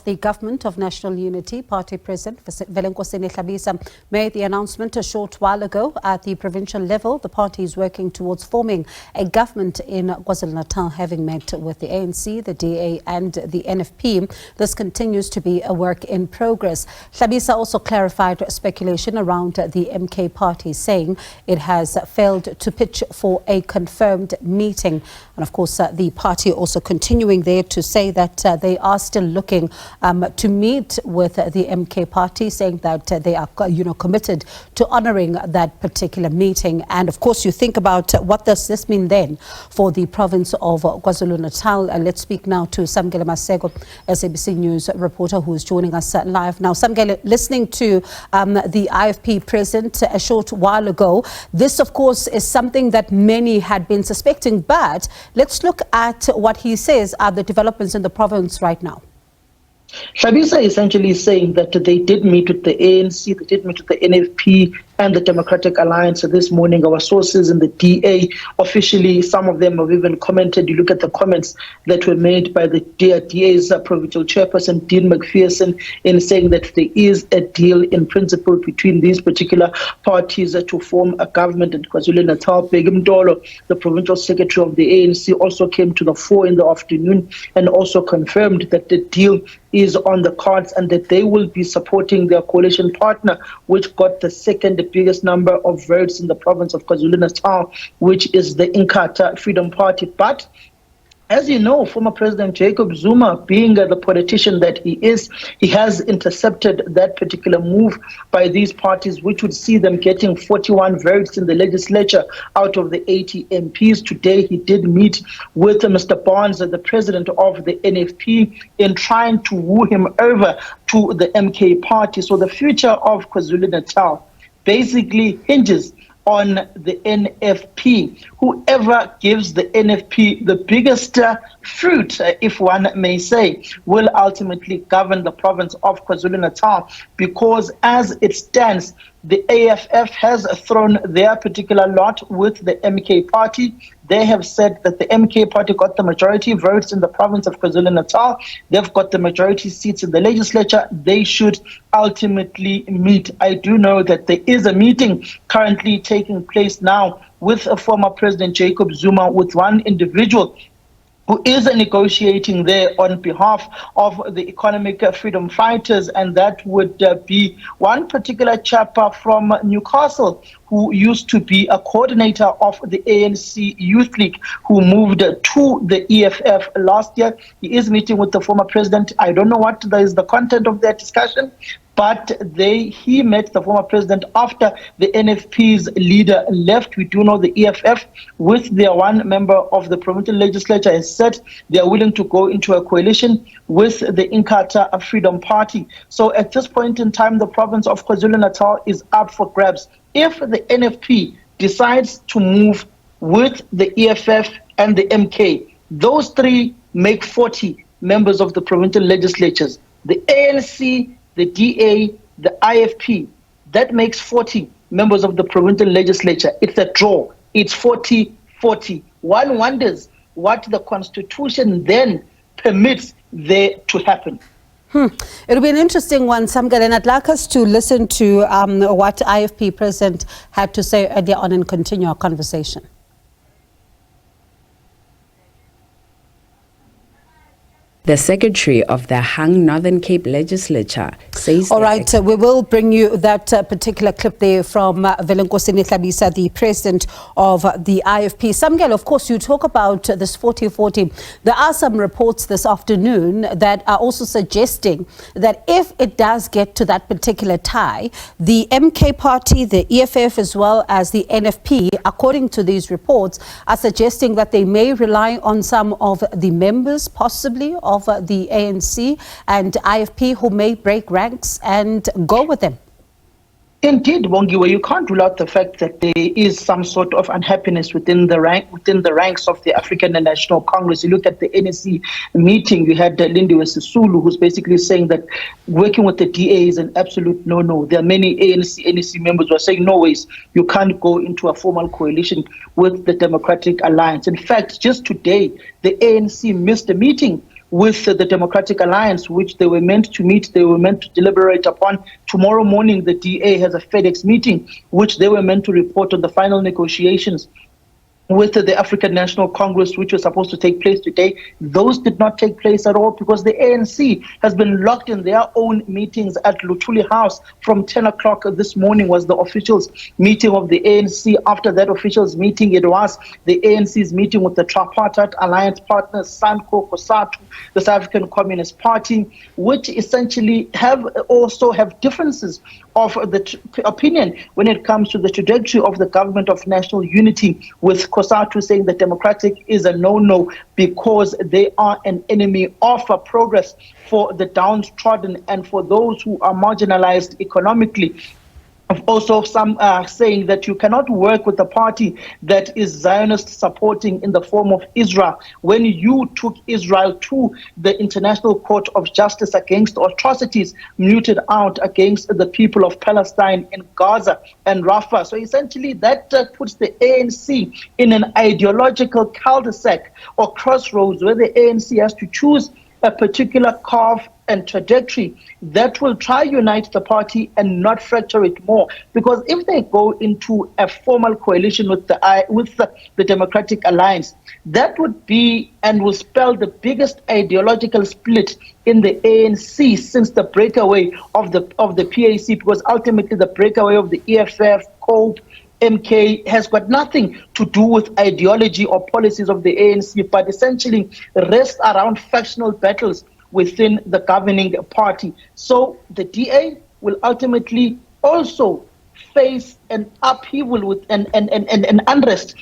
The Government of National Unity Party President Samkele Maseko made the announcement a short while ago. At the provincial level, the party is working towards forming a government in KwaZulu-Natal, having met with the ANC, the DA and the NFP. This continues to be a work in progress. Maseko also clarified speculation around the MK party, saying it has failed to pitch for a confirmed meeting. And of course, the party also continuing there to say that they are still looking to meet with the MK party, saying that they are committed to honouring that particular meeting. And of course, you think about what does this mean then for the province of KwaZulu-Natal. Let's speak now to Samkele Maseko, SABC News reporter, who is joining us live now. Samkele, listening to the IFP president a short while ago, this of course is something that many had been suspecting, but let's look at what he says are the developments in the province right now. SABC essentially saying that they did meet with the ANC, they did meet with the NFP and the Democratic Alliance this morning. Our sources in the DA, officially, some of them have even commented. You look at the comments that were made by the DA's provincial chairperson, Dean McPherson, in saying that there is a deal in principle between these particular parties to form a government in KwaZulu-Natal. Begum Dolo, the provincial secretary of the ANC, also came to the fore in the afternoon and also confirmed that the deal is on the cards and that they will be supporting their coalition partner, which got the second biggest number of votes in the province of KwaZulu-Natal, which is the Inkatha Freedom Party. But as you know, former President Jacob Zuma, being the politician that he is, he has intercepted that particular move by these parties, which would see them getting 41 votes in the legislature out of the 80 MPs. Today, he did meet with Mr. Barnes, the president of the NFP, in trying to woo him over to the MK party. So the future of KwaZulu-Natal basically hinges on the NFP. Whoever gives the NFP the biggest fruit, if one may say, will ultimately govern the province of KwaZulu-Natal, because as it stands, the AFF has thrown their particular lot with the MK party. They have said that the MK party got the majority votes in the province of KwaZulu-Natal. They've got the majority seats in the legislature. They should ultimately meet. I do know that there is a meeting currently taking place now with a former President Jacob Zuma, with one individual who is negotiating there on behalf of the economic freedom fighters, and that would be one particular chap from Newcastle, who used to be a coordinator of the ANC Youth League, who moved to the EFF last year. He is meeting with the former president. I don't know what is the content of that discussion, but he met the former president after the NFP's leader left. We do know the EFF, with their one member of the provincial legislature, has said they are willing to go into a coalition with the Inkatha Freedom Party. So at this point in time, the province of KwaZulu-Natal is up for grabs. If the NFP decides to move with the EFF and the MK, those three make 40 members of the provincial legislatures. The ANC, the DA, the IFP, that makes 40 members of the provincial legislature. It's a draw. It's 40-40. One wonders what the Constitution then permits there to happen. It'll be an interesting one, Samkele, and I'd like us to listen to what IFP President had to say earlier on and continue our conversation. The secretary of the Hung Northern Cape Legislature says... All right, we will bring you that particular clip there from Maseko, the president of the IFP. Samkele, of course, you talk about this 40-40. There are some reports this afternoon that are also suggesting that if it does get to that particular tie, the MK party, the EFF, as well as the NFP, according to these reports, are suggesting that they may rely on some of the members, possibly, of the ANC and IFP, who may break ranks and go with them. Indeed, Wongiwe, you can't rule out the fact that there is some sort of unhappiness within the ranks of the African National Congress. You look at the NEC meeting, you had Lindiwe Sisulu, who's basically saying that working with the DA is an absolute no-no. There are many NEC members who are saying, no ways, you can't go into a formal coalition with the Democratic Alliance. In fact, just today, the ANC missed a meeting with the Democratic Alliance, which they were meant to meet, they were meant to deliberate upon. Tomorrow morning, the DA has a FedEx meeting, which they were meant to report on the final negotiations with the African National Congress, which was supposed to take place today. Those did not take place at all because the ANC has been locked in their own meetings at Luthuli House. From 10 o'clock this morning was the officials meeting of the ANC. After that officials meeting, it was the ANC's meeting with the tripartite alliance partners, SANCO, COSATU, the South African Communist Party, which essentially have differences of the opinion when it comes to the trajectory of the government of national unity, with COSATU saying that Democratic is a no-no because they are an enemy of progress for the downtrodden and for those who are marginalized economically. Also, some are saying that you cannot work with a party that is Zionist supporting in the form of Israel. When you took Israel to the International Court of Justice against atrocities meted out against the people of Palestine in Gaza and Rafah. So essentially that puts the ANC in an ideological cul-de-sac or crossroads where the ANC has to choose a particular curve and trajectory that will try unite the party and not fracture it more. Because if they go into a formal coalition with the Democratic Alliance, that would be and will spell the biggest ideological split in the ANC since the breakaway of the PAC, because ultimately the breakaway of the EFF, COPE, MK has got nothing to do with ideology or policies of the ANC, but essentially rests around factional battles within the governing party. So the DA will ultimately also face an upheaval with an unrest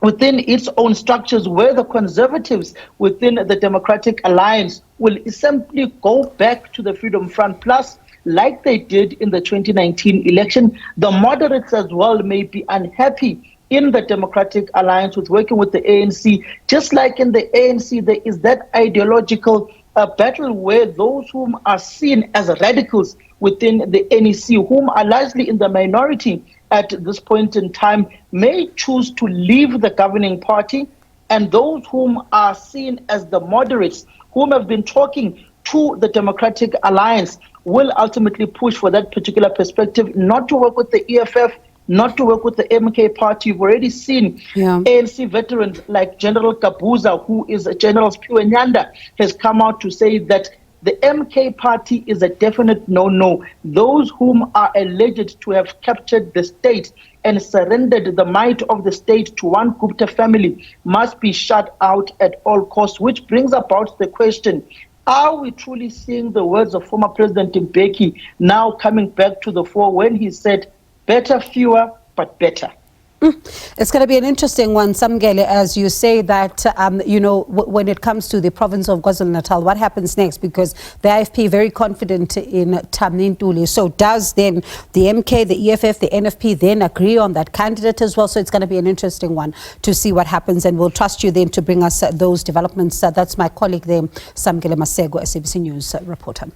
within its own structures, where the conservatives within the Democratic Alliance will simply go back to the Freedom Front Plus, like they did in the 2019 election. The moderates as well may be unhappy in the Democratic Alliance with working with the ANC. Just like in the ANC, there is that ideological battle where those whom are seen as radicals within the NEC, whom are largely in the minority at this point in time, may choose to leave the governing party, and those whom are seen as the moderates, whom have been talking to the Democratic Alliance, will ultimately push for that particular perspective, not to work with the EFF, not to work with the MK party. You've already seen ANC veterans like General Kabuza, who is a General Spiwe Nyanda, has come out to say that the MK party is a definite no-no. Those whom are alleged to have captured the state and surrendered the might of the state to one Gupta family must be shut out at all costs, which brings about the question, are we truly seeing the words of former President Mbeki now coming back to the fore when he said, better fewer, but better? It's going to be an interesting one, Samkele, as you say that, when it comes to the province of KwaZulu-Natal, what happens next? Because the IFP very confident in Thami Ntuli. So does then the MK, the EFF, the NFP then agree on that candidate as well? So it's going to be an interesting one to see what happens, and we'll trust you then to bring us those developments. That's my colleague there, Samkele Maseko, SABC News reporter.